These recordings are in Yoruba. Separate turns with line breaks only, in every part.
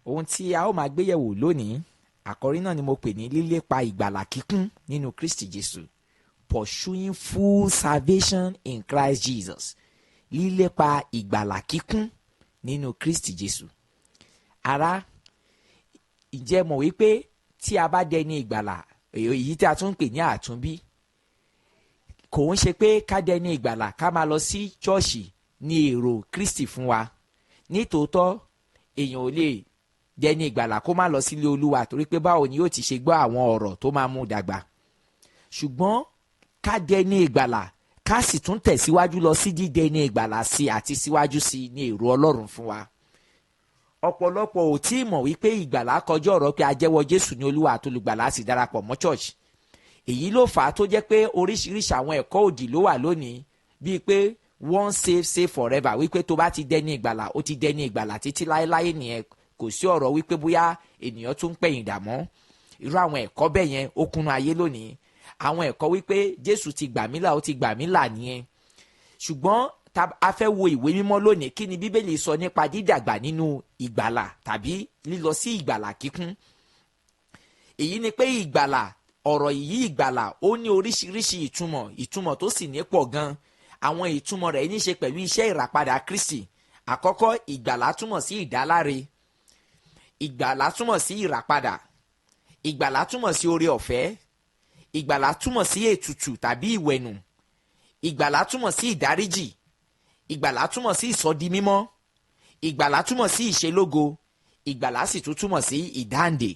Ohun tí a ó máa gbéyẹ̀wò lónìí, àkọ́rí náà ni mo pè ní lílépa ìgbàlà kíkún nínú Kristi Jesu. Pursuing full salvation in Christ Jesus. Lílépa ìgbàlà kíkún nínú Kristi Jesu. Ará, ǹjẹ́ mọ̀ wípé tí a bá dẹni ìgbàlà, èyí tí a tún ń pè ní àtúnbí, kò ń ṣe pé ká dẹni ìgbàlà ká máa lọ sí ṣọ́ọ̀ṣì ní èrò Kristi fún wa. Nítòótọ́ èèyàn ò lè dẹni ìgbàlà kó má lọ sílé Olúwa, torí pé báwo ni yóò ti ṣe gbọ́ àwọn ọ̀rọ̀ tó máa mú dàgbà. Ṣùgbọ́n ká dẹni ìgbàlà ká sì tún tẹ̀síwájú lọ sí dídẹni ìgbàlà sí àti síwájú sí ní èrò Ọlọ́run fún wa. Ọ̀pọ̀lọpọ̀ ò tí ì mọ̀ wípé ìgbàlà kọjá ọ̀rọ̀ pé a jẹ́wọ́ Jésù ní Olúwa àti olùgbàlà sì darapọ̀ mọ́ church. Èyí ló fà á tó jẹ́ pé oríṣiríṣi àwọn ẹ̀kọ́ òdì ló wà lónìí, bíi pé one save forever, wípé tó bá ti dẹni ìgbàlà ó ti dẹni ìgbàlà títí láéláé nìyẹn, kò sí ọ̀rọ̀ wípé bóyá ènìyàn tún ń pẹ̀yìn dà mọ́. Irú àwọn ẹ̀kọ́ bẹ́ẹ̀ yẹn ó kúnnú ayé lónìí. Àwọn ẹ̀kọ́ wípé Jésù ti gbà mí là, ó ti gbà mí là nìyẹn. Ṣùgbọ́n a fẹ́ wo ìwé mímọ́ lónìí, kí ni Bíbélì sọ nípa dídàgbà nínú ìgbàlà tàbí lílọ sí ìgbàlà kíkún. Èyí ni pé ìgbàlà, ọ̀rọ̀ yìí ìgbàlà ó ní oríṣiríṣi ìtumọ̀ tó sì ní pọ̀ gan. Àwọn ìtumọ̀ rẹ̀ ní í ṣe pẹ̀lú iṣẹ́ ìràpadà Kristi. Àkọ́kọ́, ìgbàlà túmọ̀ sí ìdáláre. Ìgbàlà túmọ̀ sí ìràpadà. Ìgbàlà túmọ̀ sí oore ọ̀fẹ́. Ìgbàlà túmọ̀ sí ètùtù tàbí ìwẹ̀nù. Ìgbàlà túmọ̀ sí ìdáríjì. Ìgbàlà túmọ̀ sí ìsọdimímọ́. Ìgbàlà túmọ̀ sí ìṣelógo. Ìgbàlà sì tún túmọ̀ sí ìdáǹdè.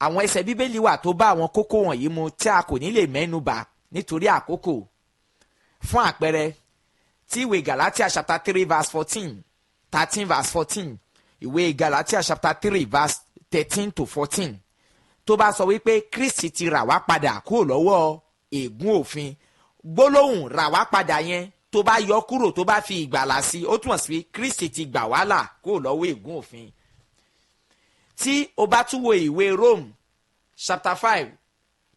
Àwọn ẹsẹ̀ Bíbélì wà tó bá àwọn kókó wọ̀nyí mu tí a kò ní lè mẹ́nu bà nítorí àkókò. Fún àpẹẹrẹ, tí ìwé Galatia chapter 3 verse 13 verse 14, ìwé Galatia chapter 3 verse 13 to 14, tó bá sọ wípé Kristi ti rà wá padà kúrò lọ́wọ́ ègún òfin, gbólóhùn rà wá padà yẹn tó bá yọ kúrò tó bá fi ìgbàlà sí, ó túmọ̀ sí Kristi ti gbà wá là kúrò lọ́wọ́ ègún òfin. Tí o bá tún wo ìwé Rome chapter 5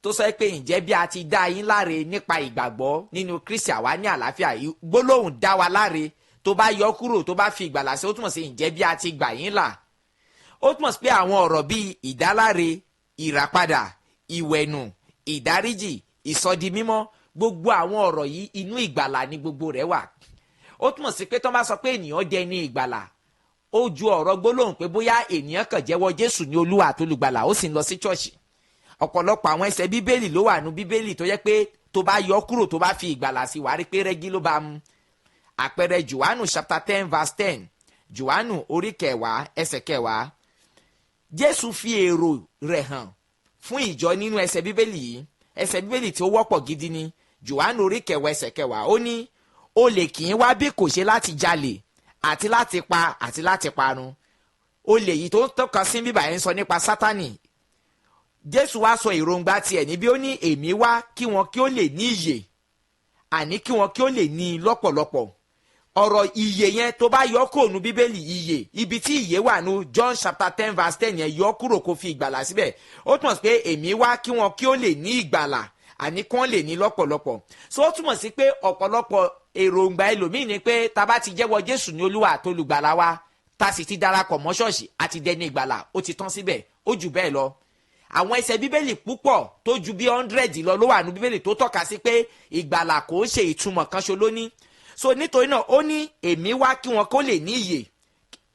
tó sọ pé ǹjẹ́ bí a ti dá yín láre nípa ìgbàgbọ́ nínú Kristi àwa ní àlàáfíà, gbólóhùn dá wa láre tó bá yọ kúrò tó bá fi ìgbàlà sí, ó túmọ̀ sí ǹjẹ́ bí a ti gbà yín là. Ó túmọ̀ sí pé àwọn ọ̀rọ̀ bíi ìdáláre, ìràpadà, ìwẹ̀nù, ìdáríjì, ìsọdimímọ́, gbogbo àwọn ọ̀rọ̀ yìí inú ìgbàlà ni gbogbo rẹ̀ wà. Ó túmọ̀ sí pé tó bá sọ pé ènìyàn dẹni ìgbàlà, ó ju ọ̀rọ̀ gbólóhùn pé bóyá ènìyàn kàn jẹ́wọ́ Jésù ní Olúwa àti olùgbàlà ó sì ń lọ sí ṣọ́ọ̀ṣì. Ọ̀pọ̀lọpọ̀ àwọn ẹsẹ̀ Bíbélì ló wà nú Bíbélì tó yẹ pé tó bá yọ kúrò tó bá fi ìgbàlà sí, wàá rí pé rẹ́gí ló bá mu. Àpẹẹrẹ Jòhánù chapter 10 verse 10, Jòhánù orí 10 ẹsẹ̀ 10. Jésù fi èrò rẹ̀ hàn fún ìjọ nínú ẹsẹ̀ Bíbélì yìí. Ẹsẹ̀ Bíbélì tí ó wọ́pọ̀ gidi ni Jòhánù orí 10 ẹsẹ̀ 10. Ó ní, olè kì í wá bí kò ṣe láti jalè àti láti pa àti láti parun. Olè yìí tó ń tọ́ka sí bíbà yẹn sọ nípa Sátánì. Jésù wá sọ èròǹgbà tiẹ̀ níbi ó ní èmi wá kí wọn kí ó lè ní ìyè, àní kí wọn kí ó lè ní lọ́pọ̀lọpọ̀. Ọ̀rọ̀ ìyè yẹn tó bá yọ kúrò nú Bíbélì, ìyè ibi tí ìyè wà nú John chapter 10 verse 10 yẹn, yọ kúrò kó fi ìgbàlà síbẹ̀. Ó túmọ̀ sí pé èmi wá kí wọn kí ó lè ní ìgbàlà, àní kí wọ́n lè ní lọ́pọ̀lọpọ̀. So ó túmọ̀ sí pé ọ̀pọ̀lọpọ̀ èròǹgbà ẹlòmíì ni pé tá bá ti jẹ́wọ́ Jésù ní Olúwa àti olùgbàlà wa, tá sì ti darapọ̀ mọ́ ṣọ́ọ̀ṣì àti dẹni ìgbàlà, ó ti tán síbẹ̀, ó jù bẹ́ẹ̀ lọ. Àwọn ẹsẹ̀ Bíbélì púpọ̀ tó ju bí 100 lọ ló wà nú Bíbélì tó tọ́ka sí pé ìgbàlà kò ń ṣe ìtumọ̀ kan ṣo lóní. So nítorí náà ó ní èmi wá kí wọn kó lè ní ìyè,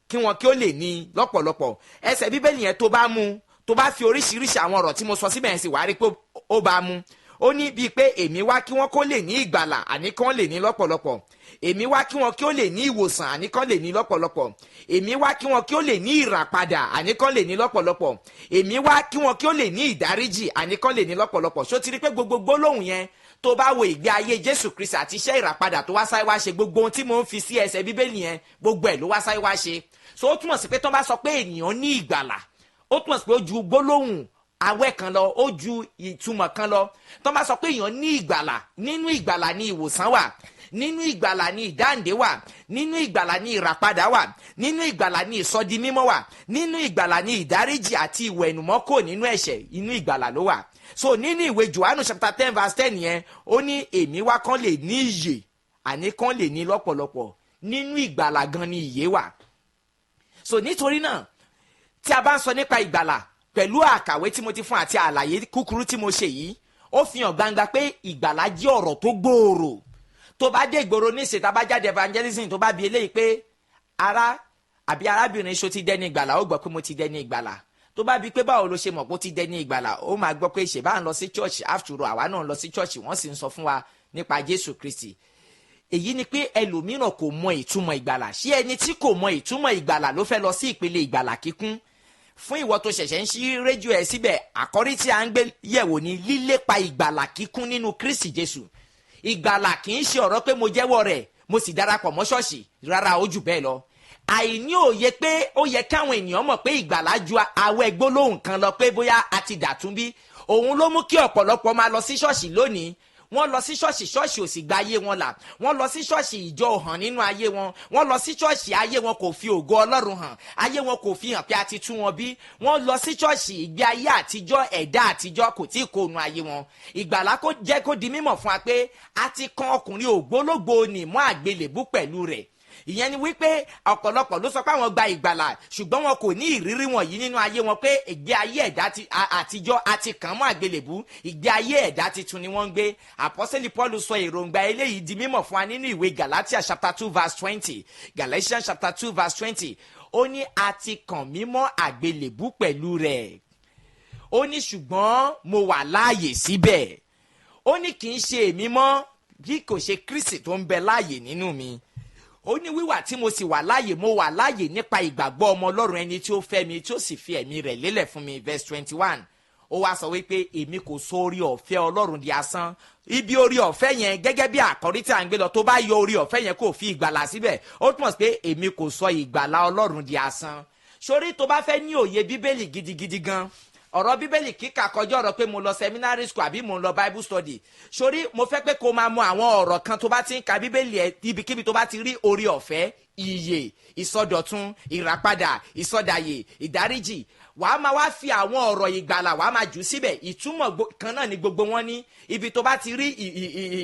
kí wọn kí ó lè ní lọ́pọ̀lọpọ̀. Ẹsẹ̀ Bíbélì yẹn tó bá mú, tó bá fi oríṣiríṣi àwọn ọ̀rọ̀ tí mo sọ síbẹ̀ yẹn sì wá rí pé ó bá mú. Ó ní bíi pé èmi wá kí wọn kó lè ní ìgbàlà, àní kí wọ́n lè ní lọ́pọ̀lọpọ̀. Èmi wá kí wọn kí ó lè ní ìwòsàn, àní kí wọ́n lè ní lọ́pọ̀lọpọ̀. Èmi wá kí wọn kí ó lè ní ìràpadà, àní kí wọ́n lè ní lọ́pọ̀lọpọ̀. Èmi wá kí wọn kí ó lè ní ìdáríjì, àní kí wọ́n lè ní lọ́pọ̀lọpọ̀. Ṣó ti rí pé gbogbo gbólóhùn yẹn tó bá wo ìgbé ayé Jésù Kristi àti iṣẹ́ ìràpadà tó wá sáyé wá ṣe, gbogbo ohun tí mo ń fi sí ẹsẹ̀ Bíbélì yẹn, gbogbo ẹ̀ ló wá sáyé wá ṣe. So ó túmọ̀ sí pé tó bá sọ pé ènìyàn ní ìgbàlà, ó túmọ̀ sí pé ó ju gbólóhùn awẹ́ kan lọ, ó ju ìtumọ̀ kan lọ. Tó bá sọ pé èèyàn ní ìgbàlà, nínú ìgbàlà ni ìwòsàn wà, nínú ìgbàlà ni ìdáǹdè wà, nínú ìgbàlà ni ìràpadà wà, nínú ìgbàlà ni ìsọdimímọ́ wà, nínú ìgbàlà ni ìdáríjì àti ìwẹ̀nùmọ́kò nínú ẹ̀ṣẹ̀, inú ìgbàlà ló wà. So nínú ìwé Jòhánù chapter 10 verse 10 yẹn, ó ní èmi wá kán lè ní ìyè, àní kán lè ní lọ́pọ̀lọpọ̀. Nínú ìgbàlà gan ni ìyè wà. So nítorí náà tí a bá ń sọ nípa ìgbàlà pẹ̀lú àkàwé tí mo ti fún àti àlàyé kúkúrú tí mo ṣe yìí, ó fi hàn gbangba pé ìgbàlà jẹ́ ọ̀rọ̀ tó gbòòrò. tó bá dé ìgboro ní ìṣètò abájáde evangelism tó bá bi eléyìí pé ará àbí arábìnrin ṣó ti dẹni ìgbàlà, ó gbọ́ pé mo ti dẹni ìgbàlà. tó bá bi pé báwo ló ṣe mọ̀ pé ó ti dẹni ìgbàlà, ó máa gbọ́ pé ṣe bá ń lọ sí church, after all àwa náà ń lọ sí church, wọ́n sì ń sọ fún wa nípa Jésù Kristi. èyí ni pé ẹlòmíràn kò mọ ìtumọ̀ ìgbàlà. ṣé ẹni tí kò mọ ìtumọ̀ ìgbàlà ló fẹ́ lọ sí ìpele ìgbàlà kíkún? fún ìwọ tó ṣẹ̀ṣẹ̀ ń ṣí rédíò ẹ̀ síbẹ̀, àkọ́rí tí a ń gbé yẹ̀wò ní lílépa ìgbàlà kíkún nínú Kristi Jésù. ìgbàlà kì í ṣe ọ̀rọ̀ pé mo jẹ́wọ́ rẹ̀ mo sì darapọ̀ mọ́ ṣọ́ọ̀ṣì, rárá, ó jù bẹ́ẹ̀ lọ. àìní òye pé ó yẹ káwọn ènìyàn mọ̀ pé ìgbàlà ju àwẹ̀ gbólóhùn kan lọ pé bóyá a ti dàtún bí, òun ló mú kí ọ̀pọ̀lọpọ̀ máa lọ sí ṣọ́ọ̀ṣì lónìí. wọ́n lọ sí ṣọ́ọ̀ṣì, ṣọ́ọ̀ṣì ò sì gba ayé wọn là. wọ́n lọ sí ṣọ́ọ̀ṣì, ìjọ hàn nínú ayé wọn. wọ́n lọ sí ṣọ́ọ̀ṣì, ayé wọn kò fi ògo Ọlọ́run hàn. ayé wọn kò fi hàn pé a ti tú wọn bí. wọ́n lọ sí ṣọ́ọ̀ṣì, ìgbé ayé àtijọ́, ẹ̀dá àtijọ́ kò tí ì kó nu ayé wọn. ìgbàlà kó jẹ́ kó di mímọ̀ fún wa pé a ti kan ọkùnrin ògbólógbòó nì mọ́ àgbélébú pẹ̀lú rẹ̀. ìyẹn ni wípé ọ̀pọ̀lọpọ̀ ló sọ pé àwọn gba ìgbàlà, ṣùgbọ́n wọn kò ní ìrírí wọ̀nyí nínú ayé wọn pé ìgbé ayé ẹ̀dá àtijọ́ àti kàn mọ́ àgbélébú, ìgbé ayé ẹ̀dá titun ni wọ́n ń gbé. àpọ́sẹ́lì Paul sọ èròǹgbà eléyìí di mímọ̀ fún wa nínú ìwé Galatians chapter 2 verse 20. Galatians chapter 2 verse 20. ó ní a ti kàn mí mọ́ àgbélébú pẹ̀lú rẹ̀. ó ní ṣùgbọ́n mo wà láàyè síbẹ̀. ó ní kì í ṣe èmi mọ́ bí kò ṣe Kristi tó ń bẹ láàyè nínú mi. ó ní wíwà tí mo sì wà láàyè, mo wà láàyè nípa ìgbàgbọ́ ọmọ Ọlọ́run ẹni tí ó fẹ́ mi tí ó sì fi ẹ̀mí rẹ̀ lélẹ̀ fún mi. verse 21. ó wá sọ wípé èmi kò sọ orí ọ̀fẹ́ Ọlọ́run di asán. ibi orí ọ̀fẹ́ yẹn gẹ́gẹ́ bí àkọ́rí tí a ń gbé lọ, tó bá yọ orí ọ̀fẹ́ yẹn kó fi ìgbàlà síbẹ̀, ó túmọ̀ sí pé èmi kò sọ ìgbàlà Ọlọ́run di asán. sórí tó bá fẹ́ ní òye Bíbélì gidigidi gan, ọ̀rọ̀ Bíbélì kíkà kọjá ọ̀rọ̀ pé mo lọ seminary school àbí mo lọ Bible study. sórí mo fẹ́ pé kó máa mọ àwọn ọ̀rọ̀ kan tó bá ti ń ka Bíbélì ẹ̀ ibikíbi tó bá ti rí orí ọ̀fẹ́, ìyè, ìsọdọ̀tun, ìràpadà, ìsọdàyè, ìdáríjì, wàá máa wá fi àwọn ọ̀rọ̀ ìgbàlà wàá máa jù síbẹ̀. ìtumọ̀ kan náà ni gbogbo wọn ní. ibi tó bá ti rí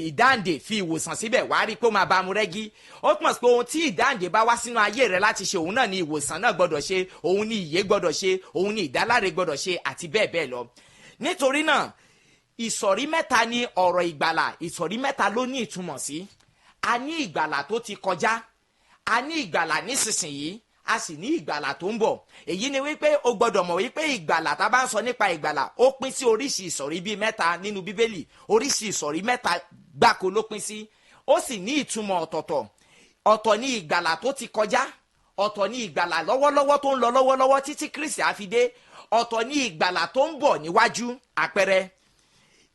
ìdáǹdè fi ìwòsàn síbẹ̀, wàá rí pé ó máa bá mu rẹ́gí. ó túmọ̀ sí pé ohun tí ìdáǹdè bá wá sínú ayé rẹ láti ṣe, òun náà ni ìwòsàn náà gbọ́dọ̀ ṣe, òun ni ìyè gbọ́dọ̀ ṣe, òun ni ìdáláre gbọ́dọ̀ ṣe, àti bẹ́ẹ̀ bẹ́ẹ̀ lọ. nítorí náà ìsọ̀rí mẹ́ta ni ọ̀rọ̀ ìgbàlà, ìsọ̀rí mẹ́ta ló ní ìtumọ̀ sí. a ní ìgbàlà tó ti kọjá, a ní ìgbàlà nísinsìnyí, a sì ní ìgbàlà tó ń bọ̀. èyí ni wípé o gbọ́dọ̀ mọ̀ wípé ìgbàlà tá a bá ń sọ nípa ìgbàlà, ó pín sí oríṣi ìsọ̀rí bíi mẹ́ta nínú Bíbélì. oríṣi ìsọ̀rí mẹ́ta gbáko ló pín sí. ó sì ní ìtumọ̀ ọ̀tọ̀ọ̀tọ̀. ọ̀tọ̀ ní ìgbàlà tó ti kọjá, ọ̀tọ̀ ní ìgbàlà lọ́wọ́lọ́wọ́ tó ń lọ lọ́wọ́lọ́wọ́ títí Kristi á fi dé, ọ̀tọ̀ ní ìgbàlà tó ń bọ̀ níwájú. àpẹẹrẹ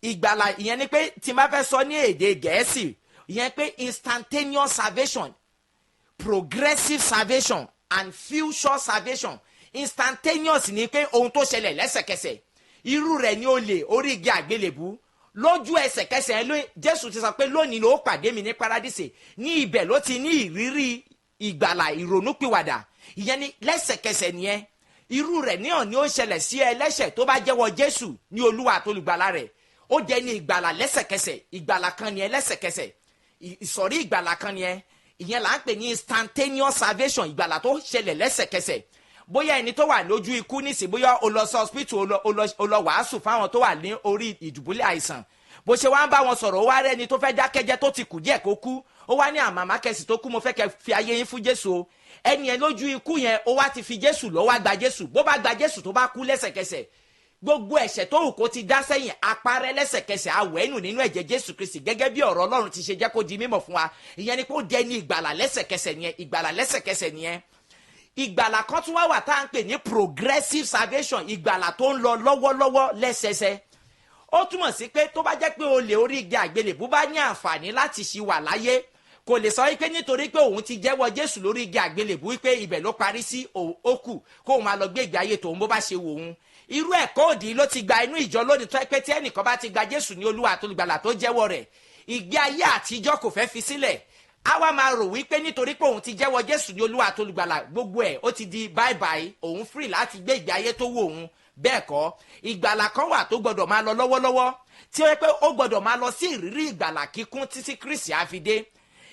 ìgbàlà ìyẹn ni pé tí n bá fẹ́ sọ ní èdè Gẹ̀ẹ́sì, ìyẹn pé instantaneous salvation, progressive salvation and future salvation. instantaneous ni pé ohun tó ṣẹlẹ̀ lẹ́sẹ̀kẹsẹ̀. irú rẹ̀ ni olè orí igi àgbélébú. lójú ẹsẹ̀kẹsẹ̀ Jésù ti sọ pé lónìí ló pàdé mi ní paradíṣe. ní ibẹ̀ ló ti ní ìrírí ìgbàlà, ìrònúpìwàdà. ìyẹn ni lẹ́sẹ̀kẹsẹ̀ nìyẹn. irú rẹ̀ náà ni ó ṣẹlẹ̀ sí ẹlẹ́ṣẹ̀ tó bá jẹ́wọ́ Jésù ní Olúwa àtolùgbàlà rẹ̀. ó jẹ́ ní ìgbàlà lẹ́sẹ̀kẹsẹ̀. ìgbàlà kan nìyẹn lẹ́sẹ̀kẹsẹ̀. ìsọ̀rí ìgbàlà kan nìyẹn. ìyẹn là ń pè ní instantaneous salvation, ìgbàlà tó ṣẹlẹ̀ lẹ́sẹ̀kẹsẹ̀. bóyá ẹni tó wà lójú ikú nísìn, bóyá o lọ sí hospital, o lọ wàásù fáwọn tó wà ní orí ìdùbúlẹ̀ àìsàn. bó ṣe wá ń bá wọn sọ̀rọ̀, ó wá rẹ́ni tó fẹ́ dákẹ́jẹ́ tó ti kù díẹ̀ kó kú. ó wá ní àmàmà kẹsì tó kú, mo fẹ́ kẹ́ fi ayé yín fún Jésù o. ẹni yẹn lójú ikú yẹn ó wá ti fi Jésù lọ wá gba Jésù. bó bá gba Jésù tó bá kú lẹ́sẹ̀kẹsẹ̀, gbogbo ẹ̀ṣẹ̀ tó wù kó ti dá sẹ́yìn apárẹ́ lẹ́sẹ̀kẹsẹ̀, awẹ́nù nínú ẹ̀jẹ̀ Jésù Kristi, gẹ́gẹ́ bí ọ̀rọ̀ Ọlọ́run ti ṣe jẹ́ kó di mímọ̀ fún wa. ìyẹn ni pé ó dẹni ìgbàlà lẹ́sẹ̀kẹsẹ̀ nìyẹn. ìgbàlà lẹ́sẹ̀kẹsẹ̀ nìyẹn. ìgbàlà kan tún wà tá à ń pè ní progressive salvation, ìgbàlà tó ń lọ lọ́wọ́lọ́wọ́ lẹ́sẹsẹ. ó túmọ̀ sí pé tó bá jẹ́ pé olè orí igi àgbélébú bá ní àǹfààní láti ṣì wà láyé, kò lè sọ wípé nítorí pé òun ti jẹ́wọ́ Jésù lórí igi àgbélébú wípé ibẹ̀ ló parí sí, ó kù kóun máa lọ gbé ìgbé ayé tòun bó bá ṣe wò òun. irú ẹ̀kọ́ òdì ló ti gba inú ìjọ lónìí, tó pé tí ẹnìkan bá ti gba Jésù ní Olúwa àtolùgbàlà tó jẹ́wọ́ rẹ̀, ìgbé ayé àtijọ́ kò fẹ́ fi sílẹ̀. a wá máa rò wípé nítorí pé òun ti jẹ́wọ́ Jésù ní Olúwa àtolùgbàlà, gbogbo ẹ̀ ó ti di bye bye, òun free láti gbé ìgbé ayé tó wù òun. bẹ́ẹ̀ kọ́, ìgbàlà kan wà tó gbọ́dọ̀ máa lọ lọ́wọ́lọ́wọ́, tí ó yẹ pé ó gbọ́dọ̀ máa lọ sí ìrírí ìgbàlà kíkún títí Kristi á fi dé.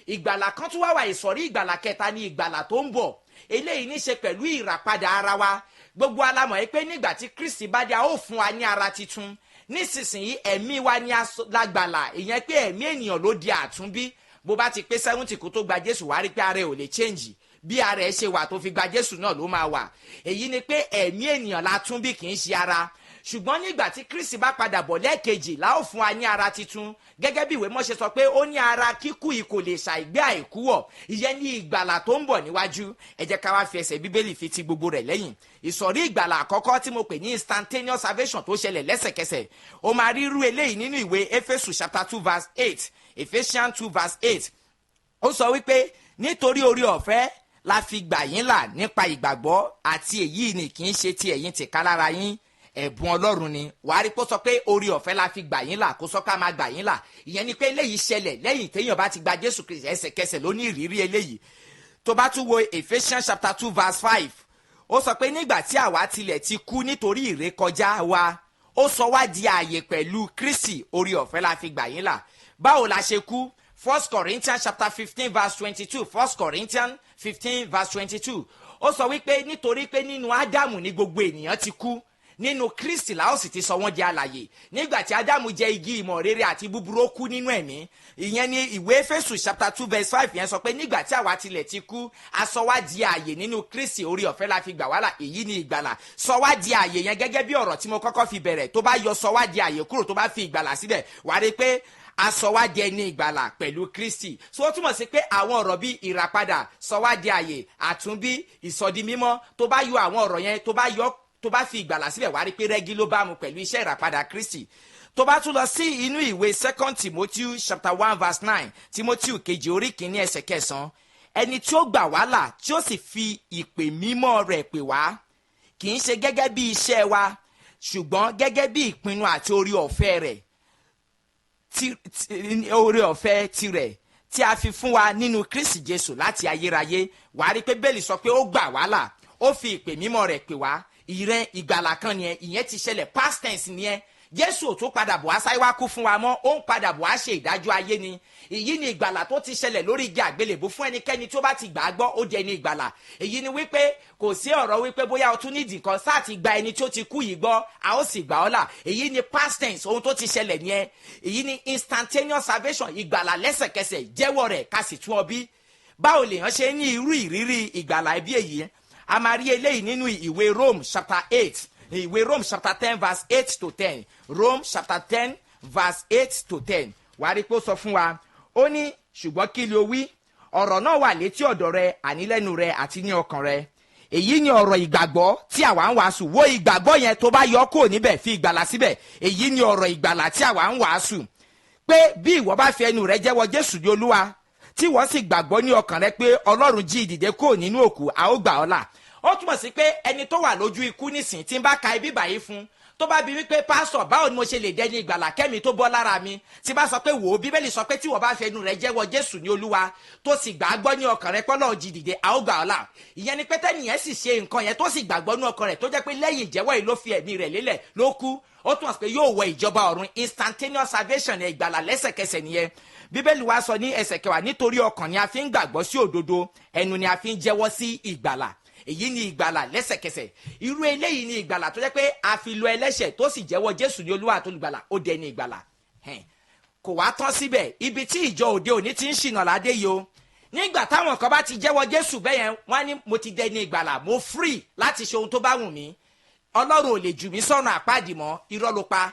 ìgbàlà kan tún wá wà, ìsọ̀rí ìgbàlà kẹta ni ìgbàlà tó ń bọ̀. eléyìí ní ṣe pẹ̀lú ìràpadà ara wa. Gbogbo alámọ̀ yìí pé nígbà tí Kristi bá dé a ó fún wa ní ara titun. Nísinsìnyí ẹ̀mí wa ní lágbàlà, ìyẹn pé ẹ̀mí ènìyàn ló di àtúnbí. Bó bá ti pé 70 kó tó gba Jésù, wá rí pé ara ẹ̀ ò lè change. Bí ara ẹ̀ ṣe wà tó fi gba Jésù náà ló máa wà. Èyí ni pé ẹ̀mí ènìyàn la tún bí, kì í ṣe ara. Ṣùgbọ́n nígbà tí Kristi bá padà bọ̀ lẹ́ẹ̀kejì la ó fún wa ní ara titun. Gẹ́gẹ́ bí ìwé Mímọ́ ṣe sọ pé ó ní ara kíkú yìí kò lè ṣàìgbé àìkú wọ̀. Ìyẹn ní ìgbàlà tó ń bọ̀ níwájú. Ẹ jẹ́ ká wá fi ẹsẹ̀ Bíbélì fi ti gbogbo rẹ̀ lẹ́yìn. Ìsọ̀rí ìgbàlà àkọ́kọ́ tí mo pè ní instantaneous salvation tó ṣẹlẹ̀ lẹ́sẹ̀kẹsẹ̀. Ó máa rí irú eléyìí nínú ìwé Éfésù chapter 2 verse 8. Ephesians 2 verse 8. Ó sọ wípé nítorí oore ọ̀fẹ́ la fi gbà yín là nípa ìgbàgbọ́, àti èyí ni kì í ṣe ti ẹ̀yin tìkálára yín, ẹ̀bùn Ọlọ́run ni. Wàá rí pé ó sọ pé oore ọ̀fẹ́ la fi gbà yín là, kó sọ ká máa gbà yín là. Ìyẹn ni pé eléyìí ṣẹlẹ̀ lẹ́yìn téèyàn bá ti gba Jésù Kristi, ẹsẹ̀kẹsẹ̀ ló ní ìrírí eléyìí. Tó bá tún wo Ephesians chapter 2 verse 5, ó sọ pé nígbà tí àwa tilẹ̀ ti kú nítorí ìrékọjá wa, ó sọ wá di ààyè pẹ̀lú Kristi, oore ọ̀fẹ́ la fi gbà yín là. Báwo la ṣe kú? 1 Corinthians chapter 15 verse 22. 1 Corinthians 15 verse 22. Ó sọ wípé nítorí pé nínú Ádámù ni gbogbo ènìyàn ti kú, nínú Kristi la ó sì ti sọ wọ́n di alààyè. Nígbà tí Ádámù jẹ igi ìmọ̀ rere àti búburú, ó kú nínú ẹ̀mí. Ìyẹn ni ìwé Éfésù chapter 2 verse 5 yẹn sọ pé nígbà tí àwa tilẹ̀ ti kú, a sọ wá di ààyè nínú Kristi, oore ọ̀fẹ́ la fi gbà wá là. Èyí ni ìgbàlà. Sọ wá di ààyè yẹn gẹ́gẹ́ bí ọ̀rọ̀ tí mo kọ́kọ́ fi bẹ̀rẹ̀. Tó bá yọ sọ wá di ààyè kúrò, tó bá fi ìgbàlà síbẹ̀, wàá rí pé asọwádìí ẹni ìgbàlà pẹ̀lú Kristi. So ó túmọ̀ sí pé àwọn ọ̀rọ̀ bíi ìràpadà, sọwádìí àyè, àtúnbí, ìsọdi mímọ́, tó bá yọ àwọn ọ̀rọ̀ yẹn, tó bá fi ìgbàlà síbẹ̀, wá rí pé rẹ́gí ló bá mu pẹ̀lú iṣẹ́ ìràpadà Kristi. Tó bá tún lọ sí inú ìwé 2 Timothy chapter 1 verse 9, Timothy kejì orí kìíní ẹsẹ̀ 9, ẹni tí ó gbà wá là tí ó sì fi ìpè mímọ́ rẹ̀ pè wá, kì í ṣe gẹ́gẹ́ bí iṣẹ́ wa, ṣùgbọ́n gẹ́gẹ́ bí ìpinnu àti oore ọ̀fẹ́ rẹ̀, oore ọ̀fẹ́ tirẹ̀ tí a fi fún wa nínú Kristi Jésù láti ayérayé. Wàá rí pé Bẹ́ẹ̀lì sọ pé ó gbà wá là, ó fi ìpè mímọ́ rẹ̀ pè wá. Ìrẹ́ ìgbàlà kan nìyẹn, ìyẹn ti ṣẹlẹ̀, past tense nìyẹn. Jésù ò tó padà bọ̀ wá sáyé wá kú fún wa mọ́, ó ń padà bọ̀ wá ṣe ìdájọ́ ayé ni. Èyí ni ìgbàlà tó ti ṣẹlẹ̀ lórí igi àgbélébùú fún ẹnikẹ́ni tí ó bá ti gbà á gbọ́, ó jẹ́ ní ìgbàlà. Èyí ni wípé kò sí ọ̀rọ̀ wípé bóyá o tún nídìí kan, sáà ti gba ẹni tí ó ti kú yìí gbọ́, a ó sì gbà ọ́ là. Èyí ni past tense, ohun tó ti ṣẹlẹ̀ nìyẹn. Èyí ni instantaneous salvation, ìgbàlà lẹ́sẹ̀kẹsẹ̀, jẹ́wọ́ rẹ̀ ká sì tún ọ bí. Báwo lèèyàn ṣe ní irú ìrírí ìgbàlà ẹbí èyí? A máa rí eléyìí nínú ìwé Rome chapter 8. Ìwé Rome chapter 10 verse 8 to 10. Rome chapter 10 verse 8 to 10. Wàá rí pé ó sọ fún wa, ó ní ṣùgbọ́n kí ló wí? Ọ̀rọ̀ náà wà létí ọ̀dọ̀ rẹ, àní lẹ́nu rẹ àti ní ọkàn rẹ. Èyí ni ọ̀rọ̀ ìgbàgbọ́ tí àwa ń wàásù. Wo ìgbàgbọ́ yẹn, tó bá yọ kúrò níbẹ̀, fi ìgbàlà síbẹ̀. Èyí ni ọ̀rọ̀ ìgbàlà tí àwa ń wàásù. Pé bí ìwọ bá fi ẹnu rẹ jẹ́wọ́ Jésù ní Olúwa, tí wọ́n sì gbàgbọ́ ní ọkàn rẹ pé Ọlọ́run jí ìdìde kúrò nínú òkú, a ó gbà ọ́ là. Ó túmọ̀ sí pé ẹni tó wà lójú ikú nísìn, tí ń bá ka ibi báyìí fún, tó bá bi wípé pásọ̀ báwo ni mo ṣe lè dẹni ìgbàlà kẹ́mi tó bọ́ lára mi, tí bá sọ pé wò ó, Bíbélì sọ pé tí wọ́n bá fi ẹnu rẹ̀ jẹ́wọ́ Jésù ní Olúwa, tó sì gbàgbọ́ ní ọkàn rẹ̀ pé Ọlọ́run jí dìde, a ó gbà ọ́ là. Ìyẹn ni pé tẹ́nìyẹn sì ṣe nǹkan yẹn tó sì gbàgbọ́ ní ọkàn rẹ̀, tó jẹ́ pé lẹ́yìn ìjẹ́wọ́ yìí ló fi ẹ̀mí rẹ̀ lélẹ̀ ló kú, ó túmọ̀ sí pé yóò wọ ìjọba ọ̀run. Instantaneous salvation, ìgbàlà lẹ́sẹ̀kẹsẹ̀ nìyẹn. Bíbélì wa sọ ní ẹsẹ̀ 9, nítorí ọkàn ni a fi ń gbàgbọ́ sí òdodo, ẹnu ni a fi ń jẹ́wọ́ sí ìgbàlà. Èyí ni ìgbàlà lẹ́sẹ̀kẹsẹ̀. Irú eléyìí ni ìgbàlà tó jẹ́ pé a fi lo ẹlẹ́ṣẹ̀ tó sì jẹ́wọ́ Jésù ní Olúwa àti olùgbàlà, ó dẹni ìgbàlà. Kò wá tán síbẹ̀, ibi tí ìjọ òde òní ti ń ṣìnà ládé yìí o. Nígbà táwọn kan bá ti jẹ́wọ́ Jésù bẹ́yẹn, wọ́n ní mo ti dẹni ìgbàlà, mo free láti ṣe ohun tó bá wù mí, Ọlọ́run ò lè jù mí sọ́nà àpáàdì mọ́. Irọ́ ló pa.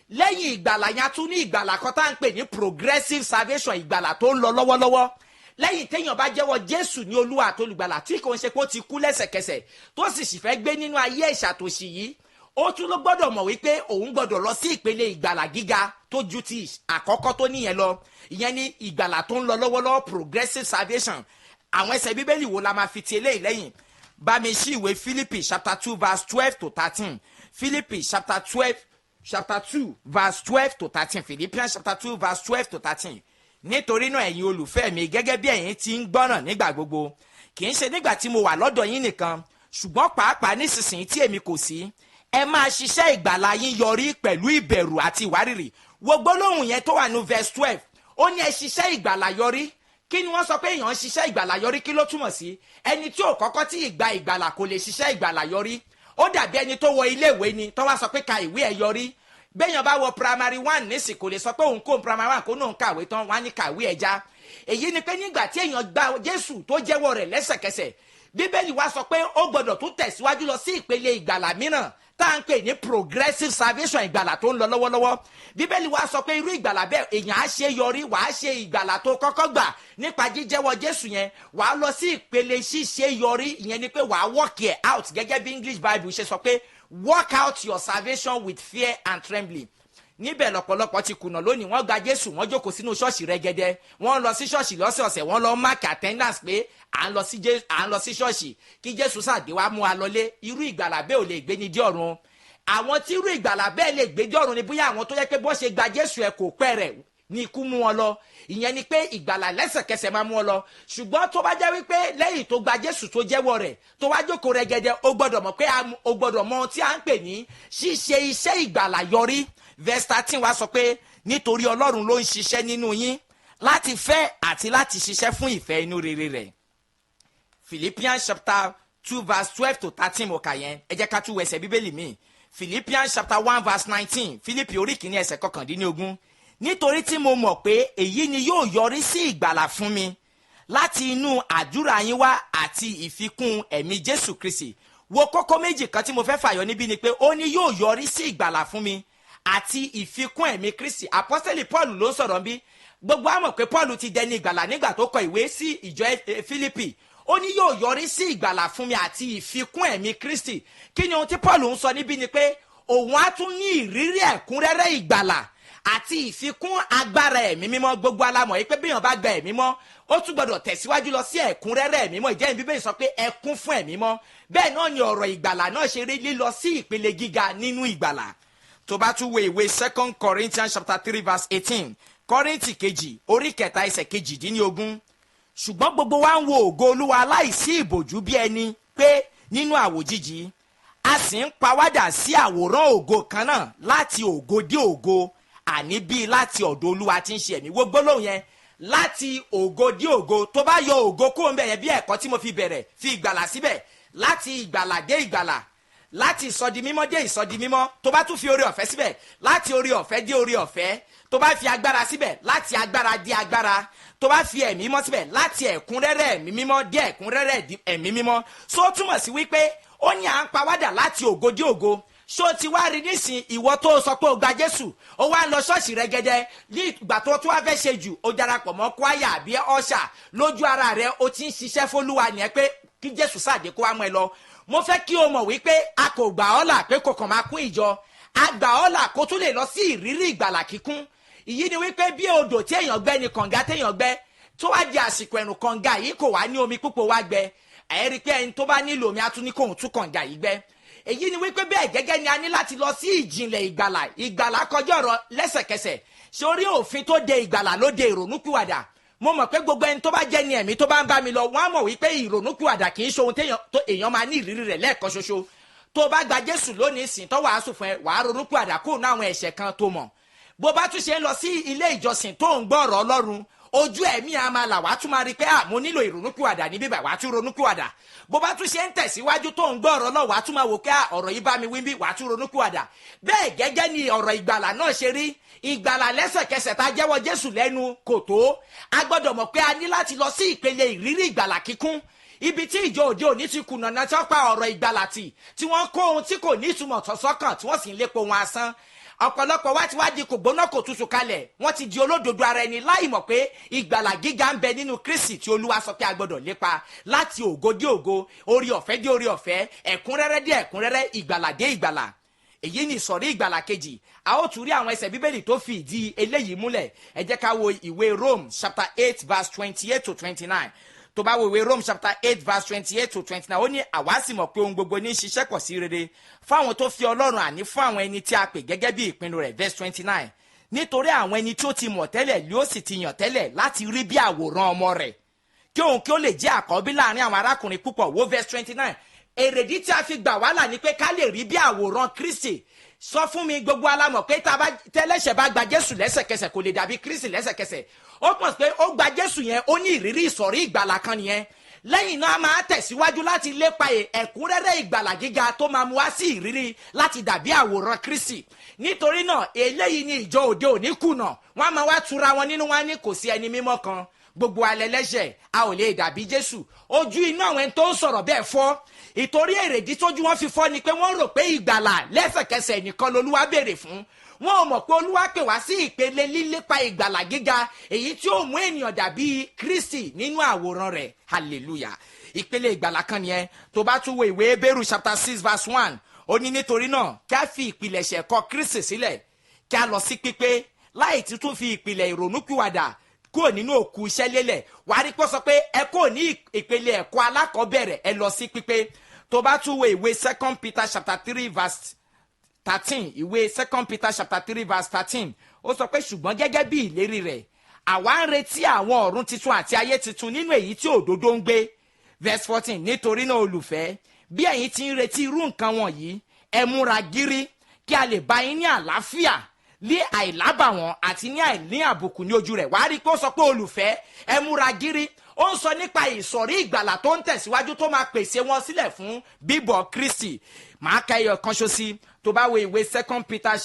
Lẹ́yìn ìgbàlà yẹn, a tún ní ìgbàlà kan tá à ń pè ní progressive salvation, ìgbàlà tó ń lọ lọ́wọ́lọ́wọ́. Lẹ́yìn téèyàn bá jẹ́wọ́ Jésù ní Olúwa àti olùgbàlà, tí kò ń ṣe pé ó ti kú lẹ́sẹ̀kẹsẹ̀, tó sì fẹ́ gbé nínú ayé ìṣàtòṣì yìí, ó tún ló gbọ́dọ̀ mọ̀ wípé òun gbọ́dọ̀ lọ sí ìpele ìgbàlà gíga tó ju ti àkọ́kọ́ tó níyẹn lọ. Ìyẹn ni ìgbàlà tó ń lọ lọ́wọ́lọ́wọ́, progressive salvation. Àwọn ẹsẹ̀ Bíbélì wo la máa fi ti eléyìí lẹ́yìn? Bá mi ṣí ìwé Philippi chapter 2 verse 12 to 13. Philippi chapter 2 verse 12 to 13. Philippians chapter 2 verse 12 to 13. Nítorí náà ẹ̀yin olùfẹ́ mi, gẹ́gẹ́ bí ẹ̀yin ti ń gbọ́ràn nígbà gbogbo, kì í ṣe nígbà tí mo wà lọ́dọ̀ yín nìkan, ṣùgbọ́n pàápàá nísinsìnyí tí èmi kò sí, ẹ máa ṣiṣẹ́ ìgbàlà yín yọrí pẹ̀lú ìbẹ̀rù àti ìwárìrì. Wo gbólóhùn yẹn tó wà ní verse 12, ó ní ẹ ṣiṣẹ́ ìgbàlà yọrí kí ni wọ́n sọ pé èèyàn ń ṣiṣẹ́ ìgbàlà yọrí kí ló túmọ̀ sí? ẹni tí ò kọ́kọ́ tí ìgbà ìgbàlà kò lè ṣiṣẹ́ ìgbàlà yọrí. ó dàbí ẹni tó wọ iléèwé ni tó wá sọ pé ka ìwé ẹ̀ yọrí. béèyàn bá wọ primary one nísìn kò lè sọ pé òun kó primary one kó náà ń kàwé tán wá ní kàwé ẹ̀ já. èyí ni pé nígbà tí èèyàn gba Jésù tó jẹ́wọ́ rẹ̀ lẹ́sẹ̀kẹsẹ̀, Bíbélì wá sọ pé ó gbọ́dọ̀ tún tẹ̀síwájú lọ sí ìpele ìgbàlà mìíràn tá à ń pè ní progressive salvation, ìgbàlà tó ń lọ lọ́wọ́lọ́wọ́. Bíbélì wá sọ pé irú ìgbàlà bẹ́ẹ̀ èèyàn á ṣe yọrí, wàá ṣe ìgbàlà tó kọ́kọ́ gbà nípa jíjẹ́wọ́ Jésù yẹn, wàá lọ sí ìpele ṣíṣe yọrí, ìyẹn ni pé wàá work it out gẹ́gẹ́ bí English Bible ṣe sọ pé work out your salvation with fear and trembling. Níbẹ̀ lọ́pọ̀lọpọ̀ ti kùnà lónìí, wọ́n gba Jésù, wọ́n jókòó sínú ṣọ́ọ̀ṣì rẹ́gẹ́dẹ́, wọ́n lọ sí ṣọ́ọ̀ṣì lọ́sọ̀ọ̀sẹ̀, wọ́n lọ mark attendance pé à ń lọ sí ṣọ́ọ̀ṣì kí Jésù ṣàdé wá mú wa lọlé. Irú ìgbàlà bẹ́ẹ̀ ò lè gbé ní dé ọ̀run. Àwọn tí irú ìgbàlà bẹ́ẹ̀ lè gbé dé ọ̀run ni bóyá àwọn tó yẹ pé bó ṣe gba Jésù ẹ̀ kò pẹ́ rẹ̀ ní ikú mú wọn lọ. Ìyẹn ni pé ìgbàlà lẹ́sẹ̀kẹsẹ̀ máa mú wọn lọ. Ṣùgbọ́n tó bá jẹ́ wípé lẹ́yìn tó gba Jésù tó jẹ́wọ́ rẹ̀ tó wá jókòó rẹ́gẹ́dẹ́, ó gbọ́dọ̀ mọ̀ pé ó gbọ́dọ̀ mọ ohun tí à ń pè ní ṣíṣe iṣẹ́ ìgbàlà yọrí. Verse 13 wá sọ pé nítorí Ọlọ́run ló ń ṣiṣẹ́ nínú yín láti fẹ́ àti láti ṣiṣẹ́ fún ìfẹ́ inú rere rẹ̀. Philippians chapter 2 verse 12 to 13 mo kà yẹn. Ẹ jẹ́ ká tún wẹsẹ̀ Bíbélì mi. Philippians chapter 1 verse 19, Philippi orí kìíní ẹsẹ̀ 19. Nítorí tí mo mọ̀ pé èyí ni yóò yọrí sí ìgbàlà fún mi láti inú àdúrà yín wá àti ìfikún ẹ̀mí Jésù Kristi. Wo kókó méjì kan tí mo fẹ́ fàyọ níbí ni pé ó ní yóò yọrí sí ìgbàlà fún mi àti ìfikún ẹ̀mí Kristi. Apọ́sítélì Paul ló sọ̀rọ̀ bí. Gbogbo a mọ̀ pé Paul ti dẹni ìgbàlà nígbà tó kọ ìwé sí ìjọ Fílípì. Ó ní yóò yọrí sí ìgbàlà fún mi àti ìfikún ẹ̀mí Kristi. Kí ni ohun tí Paul ń sọ níbí ni pé òun á tún ní ìrírí ẹ̀kúnrẹ́rẹ́ ìgbàlà àti ìfikún agbára ẹ̀mí mímọ́. Gbogbo alámọ̀ yìí pé bí èèyàn bá gba ẹ̀mí mọ́ ó tún gbọdọ̀ tẹ̀síwájú lọ sí ẹ̀kúnrẹ́rẹ́ ẹ̀mí mọ́. Ìjẹ́ Bíbélì sọ pé ẹkún fún ẹ̀mí mọ́. Bẹ́ẹ̀ náà ni ọ̀rọ̀ ìgbàlà náà ṣe rí lílọ sí ìpele gíga nínú ìgbàlà. Tó bá tún wo ìwé 2 Corinthians chapter 3 verse 18, Kọ́ríńtì kejì orí kẹta ẹsẹ̀ 18. Ṣùgbọ́n gbogbo wa ń wo ògo Olúwa láìsí ìbòjú bí ẹni pé nínú àwòjíji, a sì ń pawádà sí àwòrán ògo kan náà láti ògo dé ògo, àní bíi láti ọ̀dọ̀ Olúwa tí ń ṣe ẹ̀mí. Wo gbólóhùn yẹn, láti ògo dé ògo. Tó bá yọ ògo kó ń bẹ̀ yẹn bí ẹ̀kọ́ tí mo fi bẹ̀rẹ̀, fi ìgbàlà síbẹ̀, láti ìgbàlà dé ìgbàlà, láti ìsọdi mímọ́ dé ìsọdi mímọ́. Tó bá tún fi oore ọ̀fẹ́ síbẹ̀, láti oore ọ̀fẹ́ dé oore ọ̀fẹ́. Tó bá fi agbára síbẹ̀, láti agbára dé agbára. Tó bá fi ẹ̀mí mímọ́ síbẹ̀, láti ẹ̀kúnrẹ́rẹ́ ẹ̀mí mímọ́ dé ẹ̀kúnrẹ́rẹ́ ẹ̀mí mímọ́. So túmọ̀ sí wípé ó ní à ń pawádà láti ògo dé ògo. Ṣó ti wá rí nísìn ìwọ tó sọ pé o gba Jésù, ó wá ń lọ ṣọ́ọ̀ṣì rẹ́gẹ́dẹ́, ní ìgbà tó tún wá fẹ́ ṣe jù ó darapọ̀ mọ́ kwaya àbí ọ̀ṣà, lójú ara rẹ̀ ó ti ń ṣiṣẹ́ fÓlúwa nìyẹn pé kí Jésù ṣàdé kó wá mọ́ ẹ lọ. Mo fẹ́ kí o mọ̀ wípé a kò gbà ọ́ là pé kò kàn máa kún ìjọ, a gbà ọ́ là kó tún lè lọ sí ìrírí ìgbàlà kíkún. Ìyí ni wípé bí odò tí èèyàn gbẹ́ ni kànga téèyàn gbẹ́, tó wá di àsìkò ẹ̀rùn kànga yìí kò wá ní omi púpọ̀ wá gbẹ, ẹ rí pé ẹni tó bá nílò omi á tún ní kóhun tún kànga yìí gbẹ́. Èyí ni wípé bẹ́ẹ̀ gẹ́gẹ́ ni a ní láti lọ sí ìjìnlẹ̀ ìgbàlà. Ìgbàlà kọjá ọ̀rọ̀ lẹ́sẹ̀kẹsẹ̀. Sórí òfin tó de ìgbàlà ló de ìrònúpìwàdà. Mo mọ̀ pé gbogbo ẹni tó bá jẹ́ ni ẹ̀mí tó bá ń bá mi lọ, wọ́n á mọ̀ wípé ìrònúpìwàdà kì í ṣe ohun èèyàn máa ní ìrírí rẹ̀ lẹ́ẹ̀kan ṣoṣo. Tó bá gba Jésù lónìí sìn tó wàásù fún ẹ, wàá ronúpìwàdà kó ná àwọn ẹ̀ṣẹ̀ kan tó mọ̀. Bó bá tún ṣe ń lọ sí ilé ìjọsìn tó ń gbọ́ ọ̀rọ̀ Ọlọ́run, ojú ẹ̀mí a máa là, wàá tún máa rí pé mo nílò ìrònúpìwàdà ní bíbá, wàá tún ronúpìwàdà. Bó bá tún ṣe ń tẹ̀síwájú tó ń gbọ́ ọ̀rọ̀ náà, wàá tún máa wò pé ọ̀rọ̀ yìí bá mi wí bí, wàá tún ronúpìwàdà. Bẹ́ẹ̀ gẹ́gẹ́ ni ọ̀rọ̀ ìgbàlà náà ṣe rí. Ìgbàlà lẹ́sẹ̀kẹsẹ̀ tá jẹ́wọ́ Jésù lẹ́nu kò tó. A gbọ́dọ̀ mọ̀ pé a ní láti lọ sí ìpele ìrírí ìgbàlà kíkún. Ibi tí ìjọ òde òní ti kùnà náà tí wọ́n pa ọ̀rọ̀ ìgbàlà tì, tí wọ́n kó ohun tí kò ní ìtumọ̀ tọ̀sọ́kàn, tí wọ́n sì ń lépo wọn asán. Ọ̀pọ̀lọpọ̀ wá ti wá di kò gbóná kò tutù kalẹ̀, wọ́n ti di olódodo ara ẹni láì mọ̀ pé ìgbàlà gíga ń bẹ nínú Kristi tí Olúwa sọ pé a gbọ́dọ̀ lépa, láti ògo dé ògo, orí ọ̀fẹ́ dé orí ọ̀fẹ́, ẹ̀kúnrẹ́rẹ́ dé ẹ̀kúnrẹ́rẹ́, ìgbàlà dé ìgbàlà. Èyí ni ìsọ̀rí ìgbàlà kejì. A ó tún rí àwọn ẹsẹ̀ Bíbélì tó fi ìdí eléyìí múlẹ̀. Ẹ jẹ́ ká wo ìwé Rome chapter 8 verse 28 to 29. Tó bá wo ìwé Rome chapter 8 verse 28 to 29, ó ní àwa sì mọ̀ pé ohun gbogbo ní ṣiṣẹ́ pọ̀ sí rere fáwọn tó fi Ọlọ́run, àní fún àwọn ẹni tí a pè gẹ́gẹ́ bí ìpinnu rẹ̀. Verse 29. Nítorí àwọn ẹni tí ó ti mọ̀ tẹ́lẹ̀ ló sì ti yàn tẹ́lẹ̀ láti rí bí àwòrán ọmọ rẹ̀, kí òun kí ó lè jẹ́ àkọ́bí láàrin àwọn arákùnrin púpọ̀. Wo verse 29. Èrèdí tí a fi gbà wá là ní pé ká lè rí bí àwòrán Kristi. sọ fún mi, gbogbo alámọ̀ pé tẹ́lẹ̀ṣẹ̀ bá gba Jésù lẹ́sẹ̀kẹsẹ̀ kò lè dàbí Kristi lẹ́sẹ̀kẹsẹ̀. Ó pọ̀ pé ó gba Jésù yẹn, ó ní ìrírí ìsọ̀rí ìgbàlà kan nìyẹn. Lẹ́yìn náà a máa tẹ̀síwájú láti lépa ẹ̀kúnrẹ́rẹ́ ìgbàlà gíga tó máa mú wá sí ìrírí láti dàbí àwòrán Kristi. Nítorí náà eléyìí ni ìjọ òde òní kùnà, wọ́n á máa wá tura wọn nínú, wọn ní kò sí ẹni mímọ́ kan, gbogbo alẹ́lẹ́ṣẹ̀, a ò lè dàbí Jésù. Ojú inú àwọn ẹni tó ń sọ̀rọ̀ bẹ́ẹ̀ fọ́. Ìtorí èrèdí tójú wọn fi fọ́ ni pé wọ́n rò pé ìgbàlà lẹ́sẹ̀kẹsẹ̀ nìkan lolúwa béèrè fún. Wọn ò mọ̀ pé Olúwa pè wá sí ìpele lílépa ìgbàlà gíga, èyí tí ó mú ènìyàn dàbí Kristi nínú àwòrán rẹ̀. Hallelujah. Ìpele ìgbàlà kan nìyẹn. Tó bá tún wo ìwé Hébérù chapter 6 verse 1, ó ní nítorí náà kí a fi ìpìlẹ̀ṣẹ̀ ẹ̀kọ́ Kristi sílẹ̀, kí a lọ sí pípé, láì tí tún fi ìpìlẹ̀ ìrònúpìwàdà kúrò nínú òkú iṣẹ́ lélẹ̀. Wàá rí pé sọ pé ẹ kò ní ìpele ẹ̀kọ́ alákọ̀ọ́bẹ̀rẹ̀, ẹ lọ sí pípé. Tó bá tún wo ìwé 2 Peter chapter 3 verse 13, ìwé 2 Peter chapter 3 verse 13, ó sọ pé ṣùgbọ́n gẹ́gẹ́ bí ìlérí rẹ̀, àwa ń retí àwọn ọ̀run titun àti ayé titun nínú èyí tí òdodo ń gbé. Verse 14, nítorí náà olùfẹ́, bí ẹ̀yin ti ń retí irú nǹkan wọ̀nyí, ẹ múra gírí kí a lè bá yín ní àlàáfíà, ní àìlábàwọ́n àti ní àìní àbùkù ní ojú rẹ̀. Wàá rí pé ó sọ pé olùfẹ́, ẹ múra gírí. Ó ń sọ nípa ìsọ̀rí ìgbàlà tó ń tẹ̀síwájú tó máa pèsè wọn sílẹ̀ fún bíbọ̀ Kristi. Màá ka ẹyọ kan ṣo sí. Tó bá wo ìwé 2 Peter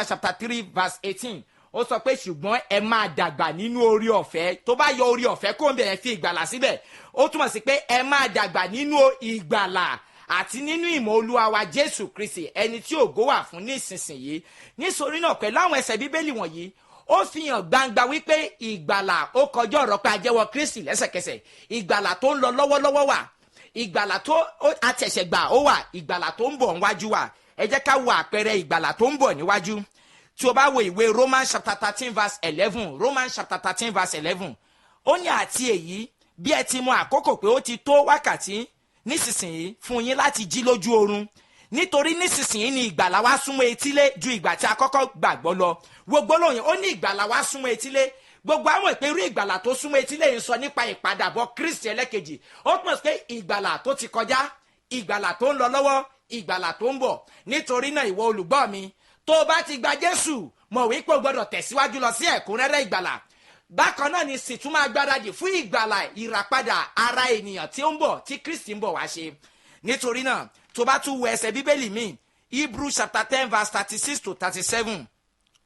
chapter 3 verse 18, ó sọ pé ṣùgbọ́n ẹ máa dàgbà nínú orí ọ̀fẹ́. Tó bá yọ orí ọ̀fẹ́ kó ń bẹ̀rẹ̀ fi ìgbàlà síbẹ̀, ó túmọ̀ sí pé ẹ máa dàgbà nínú ìgbàlà àti nínú ìmọ̀ Olúwa wa Jésù Kristi, ẹni tí ògo wà fún nísinsìnyí. Nítorí náà pẹ̀lú àwọn ẹsẹ̀ Bíbélì wọ̀nyí, ó fi hàn gbangba wípé ìgbàlà ó kọjá ọ̀rọ̀ pé a jẹ́wọ́ Kristi lẹ́sẹ̀kẹsẹ̀. Ìgbàlà tó ń lọ lọ́wọ́lọ́wọ́ wà, ìgbàlà tó àtẹ̀sẹ̀gbà ó wà, ìgbàlà tó ń bọ̀ níwájú wà. Ẹ jẹ́ ká wo àpẹẹrẹ ìgbàlà tó ń bọ̀ níwájú. Tí o bá wo ìwé Romans chapter 13 verse 11, Romans chapter 13 verse 11, ó ní àti èyí bí ẹ ti mọ àkókò pé ó ti tó wákàtí nísinsìnyí fún yín láti jí lójú oorun, nítorí nísinsìnyí ni ìgbàlà wa súnmọ́ etílé ju ìgbà tí a kọ́kọ́ gbàgbọ́ lọ. Gbogbo lóyìn ó ní ìgbàlà wa súnmọ́ etílé. Gbogbo àwọn ìpè irú ìgbàlà tó súnmọ́ etílé yìí ń sọ nípa ìpadàbọ̀ Kristi ẹlẹ́kejì. Ó túmọ̀ sí pé ìgbàlà tó ti kọjá, ìgbàlà tó ń lọ lọ́wọ́, ìgbàlà tó ń bọ̀. Nítorí náà ìwọ olùgbọ́ mi, tó o bá ti gba Jésù, mọ̀ wípé o gbọ́dọ̀ tẹ̀síwájú lọ sí ẹ̀kúnrẹ́rẹ́ ìgbàlà. Bákan náà ni sì tún máa gbáradì fún ìgbàlà ìràpadà ara ènìyàn tí ó ń bọ̀, tí Kristi ń bọ̀ wá ṣe. Nítorí náà tó bá tún wo ẹsẹ̀ Bíbélì míì, Hebrew chapter 10 verse 36 to 37,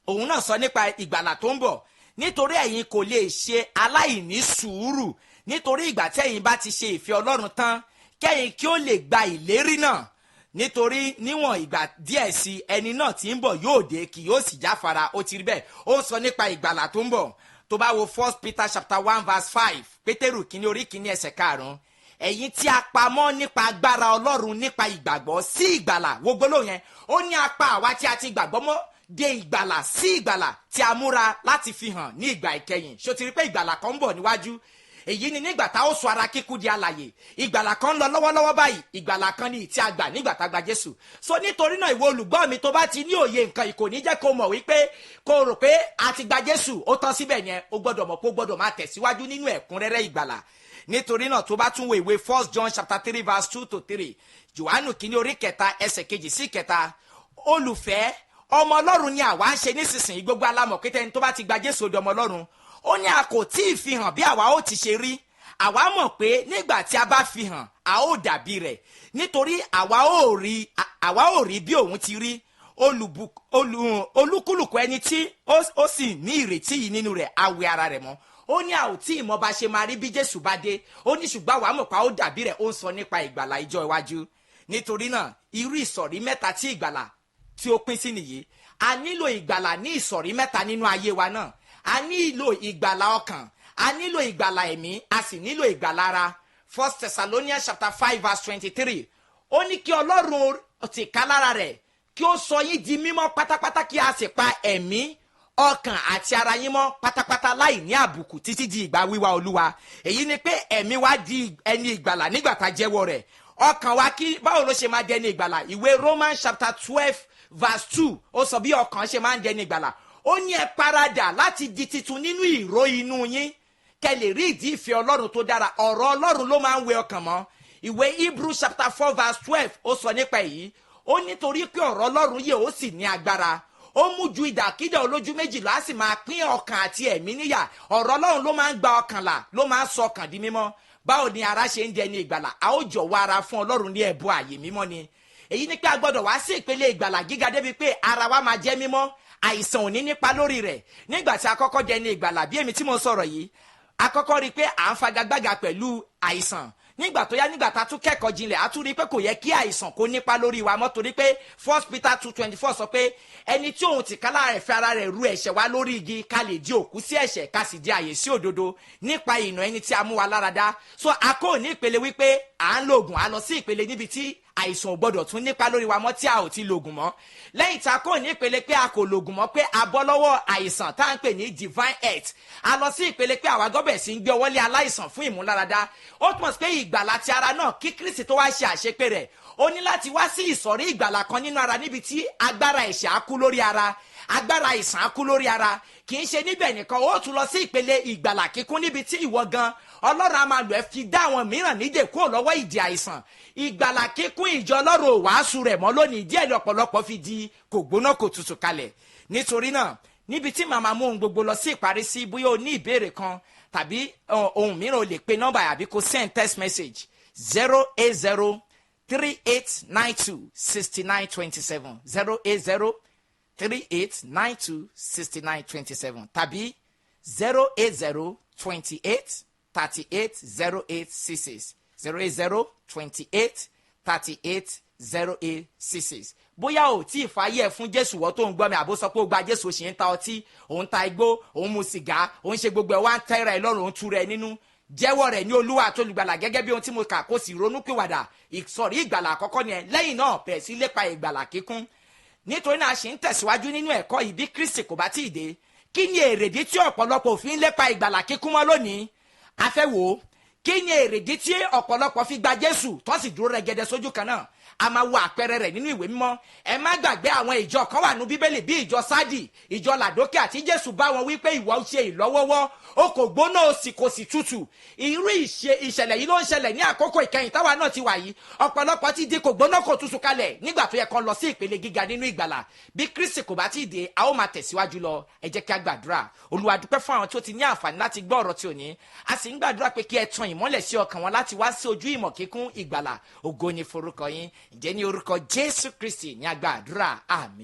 òun náà sọ nípa ìgbàlà tó ń bọ̀. Nítorí ẹ̀yin kò lè ṣe aláìní sùúrù, nítorí ìgbà tí ẹ̀yin bá ti ṣe ìfẹ́ Ọlọ́run tán, kẹ́yìn kí ó lè gba ìlérí náà. Nítorí níwọ̀n ìgbà díẹ̀ sí ẹni náà tí ń bọ̀ yóò dé, kì yóò sì jáfara. Ó ti rí bẹ́ẹ̀. Ó ń sọ nípa ìgbàlà tó ń bọ̀. Tó bá wo 1 Peter chapter 1 verse 5, Pétérù kìíní orí kìíní ẹsẹ̀ 5, ẹ̀yin tí a pamọ́ nípa agbára Ọlọ́run nípa ìgbàgbọ́ sí ìgbàlà. Wo gbólóhùn yẹn, ó ní apá àwa tí a ti gbàgbọ́ mọ́ de ìgbàlà sí ìgbàlà tí a múra láti fi hàn ní ìgbà ìkẹyìn. Ṣó ti rí pé ìgbàlà kan ń bọ̀ níwájú. Èyí ni nígbà tá ó sọ ara kíkú di alààyè. Ìgbàlà kan ń lọ lọ́wọ́lọ́wọ́ báyìí. Ìgbàlà kan ni tí a gbà nígbà tá a gba Jésù. So nítorí náà ìwọ olùgbọ́ mi, tó bá ti ní òye nǹkan yìí, kò ní jẹ́ kó mọ̀ wípé kó rò pé a ti gba Jésù ó tán síbẹ̀ yẹn. Ó gbọ́dọ̀ mọ̀ pé ó gbọ́dọ̀ máa tẹ̀síwájú nínú ẹ̀kúnrẹ́rẹ́ ìgbàlà. Nítorí náà tó bá tún wo ìwé 1 John chapter 3 verse 2 to 3, Jòhánù kìíní orí 3 ẹsẹ̀ 2 sí 3, olùfẹ́, ọmọ Ọlọ́run ni àwa ń ṣe nísinsìnyí. Gbogbo alámọ̀ pé tẹni tó bá ti gba Jésù di ọmọ Ọlọ́run. Ó ní a kò tí ì fi hàn bí àwa ó ti ṣe rí. Àwa mọ̀ pé nígbà tí a bá fi hàn, a ó dàbí rẹ̀, nítorí àwa ò rí bí òun ti rí. Olúkúlùkù ẹni tí ó sì ní ìrètí yìí nínú rẹ̀, á wẹ ara rẹ̀ mọ́. Ó ní a ò tí ì mọ̀ bá ṣe máa rí bí Jésù bá dé. Ó ní ṣùgbọ́n àwa mọ̀ pé a ó dàbí rẹ̀. Ó ń sọ nípa ìgbàlà ìjọ iwájú. Nítorí náà irú ìsọ̀rí mẹ́ta tí ìgbàlà tí ó pín sí nìyí. A nílò ìgbàlà ní ìsọ̀rí mẹ́ta nínú ayé wa náà. A nílò ìgbàlà ọkàn, a nílò ìgbàlà ẹ̀mí, a sì nílò ìgbàlà ara. 1 Thessalonians chapter 5 verse 23, ó ní kí Ọlọ́run tìkálára rẹ̀ kí ó sọ yín di mímọ́ pátápátá, kí a sì pa ẹ̀mí, ọkàn àti ara yín mọ́ pátápátá láì ní àbùkù títí di ìgbà wíwá Olúwa. Èyí ni pé ẹ̀mí wa di ẹni ìgbàlà nígbà tá a jẹ́wọ́ rẹ̀. Ọkàn wa kí báwo ló ṣe máa di ẹni ìgbàlà? Ìwé Romans chapter 12 verse 2, ó sọ bí ọkàn ṣe máa ń di ẹni ìgbàlà. Ó ní ẹ paradà láti di titun nínú ìró inú yín, kẹ́ lè rí ìdí ìfẹ́ Ọlọ́run tó dára. Ọ̀rọ̀ Ọlọ́run ló máa ń wẹ ọkàn mọ́. Ìwé Hebrew chapter 4 verse 12, ó sọ nípa èyí. ó nítorí pé ọ̀rọ̀ Ọlọ́run yìí ó sì ní agbára, ó mú ju ìdàkídà olójú méjì lọ, á sì máa pín ọkàn àti ẹ̀mí níyà. ọ̀rọ̀ Ọlọ́run ló máa ń gba ọkàn là, ló máa ń sọ ọkàn di mímọ́. báwo ni ara ṣe ń dẹni ìgbàlà? a ó jọ̀wọ́ ara fún Ọlọ́run ní ẹ̀bùn ààyè mímọ́ ni. èyí ni pé a gbọ́dọ̀ wá sí ìpele ìgbàlà gíga débi pé ara wa máa jẹ́ mímọ́, àìsàn ò ní nípa lórí rẹ̀. nígbà tí a kọ́kọ́ dẹni ìgbàlà bí èmi tí mo sọ̀rọ̀ yìí, a kọ́kọ́ rí i pé à ń fagagbága pẹ̀lú àìsàn. nígbà tó yá, nígbà tá a tún kẹ́kọ̀ọ́ jinlẹ̀, a tún rí i pé kò yẹ kí àìsàn kó nípa lórí wa mọ́, torí pé 1 Peter 2:24 sọ pé ẹni tí òun tìkálà rẹ̀ fi ara rẹ̀ ru ẹ̀ṣẹ̀ wa lórí igi, ká lè di òkú sí ẹ̀ṣẹ̀, ká sì di àyè sí òdodo nípa ìnà ẹni tí a mú wa lára dá. so a kò ní ìpele wípé à ń lo oògùn, a lọ sí ìpele níbi tí àìsàn ò gbọdọ̀ tún nípa lórí wa mọ́ tí a ò ti lo oògùn mọ́. lẹ́yìn tí a kò ní ìpele pé a kò lo oògùn mọ́, pé a bọ́ lọ́wọ́ àìsàn tá à ń pè ní divine health, a lọ sí ìpele pé àwa gọ́bẹ̀ sí ń gbé ọwọ́ lé aláìsàn fún ìmúláradá. ó túmọ̀ sí pé ìgbàlà ti ara náà, kí Kristi tó wá ṣe àṣepé rẹ̀, ó ní láti wá sí ìsọ̀rí ìgbàlà kan nínú ara níbi tí agbára ẹ̀ṣẹ̀ á kú lórí ara, agbára àìsàn á kú lórí ara. kì í ṣe níbẹ̀ nìkan, ó tún lọ sí ìpele ìgbàlà kíkún níbi tí ìwọ gan Ọlọ́run á máa lò ẹ́ fi dá àwọn mìíràn nídè kúrò lọ́wọ́ ìdè àìsàn. ìgbàlà kíkún ìjọ Ọlọ́run ò wàásù rẹ̀ mọ́ lónìí, díẹ̀ ní ọ̀pọ̀lọpọ̀ fi di kò gbóná kò tutù kalẹ̀. nítorí náà, níbi tí màmá mú ohun gbogbo lọ sí ìparí sí, bóyá o ní ìbéèrè kan tàbí ohun mìíràn, o lè pe nọ́mbà àbí kó send text message 08038926927 08038926927 tàbí 08028380866 08028380866. bóyá o tí ì fàyè fún Jésù wọ́n tó ń gbọ́ mi, àbó sọ pé ó gba Jésù, ó sì ń ta ọtí, òun ta igbó, òun mu sìgá, òun ṣe gbogbo ẹ̀, wá ń tẹ́ra ẹ̀ lọ́rùn, òun tú rẹ̀ nínú. jẹ́wọ́ rẹ̀ ní Olúwa àti Olùgbàlà gẹ́gẹ́ bí ohun tí mo kà, kó sì ronúpìwàdà. ìsọ̀rí ìgbàlà àkọ́kọ́ ni ẹ̀. lẹ́yìn náà bẹ̀rẹ̀ sí lépa ìgbàlà kíkún. nítorí náà a ṣì ń tẹ̀síwájú nínú ẹ̀kọ́ yìí bí Kristi kò bá tí ì dé. kí ni èrèdí tí ọ̀pọ̀lọpọ̀ fi ń lépa ìgbàlà kíkún mọ́ lónìí? a fẹ́ wò ó. kí ni èrèdí tí ọ̀pọ̀lọpọ̀ fi gba Jésù tó sì dúró rẹ̀gẹ̀dẹ̀ sójú kan náà? a máa wo àpẹẹrẹ rẹ̀ nínú ìwé mímọ́. ẹ má gbàgbé àwọn ìjọ kan wà nínú Bíbélì bí ìjọ Sádì, ìjọ Làdókè, àti Jésù bá wọn wípé ìwọ ṣe ìlọ́wọ́wọ́, o kò gbóná, o sì kò sì tutù. irú ìṣẹ̀lẹ̀ yìí ló ń ṣẹlẹ̀ ní àkókò ìkẹyìn táwa náà ti wà yìí. ọ̀pọ̀lọpọ̀ ti di kò gbóná kò tutù kalẹ̀ nígbà tó yẹ kó lọ sí ìpele gíga nínú ìgbàlà. bí Kristi kò bá tí ì dé, a ó máa tẹ̀síwájú lọ. ẹ jẹ́ kí a gbàdúrà. Olúwa dúpẹ́ fún àwọn tí ó ti ní àǹfààní láti gbọ́ ọ̀rọ̀ tí ò ní. a sì ń gbàdúrà pé kí ẹ tan ìmọ́lẹ̀ sí ọkàn wọn láti wá sí ojú ìmọ̀ kíkún ìgbàlà. ògo ni forúkọ yín. ǹjẹ́ ní orúkọ Jésù Kristi ní a gbàdúrà, àmín.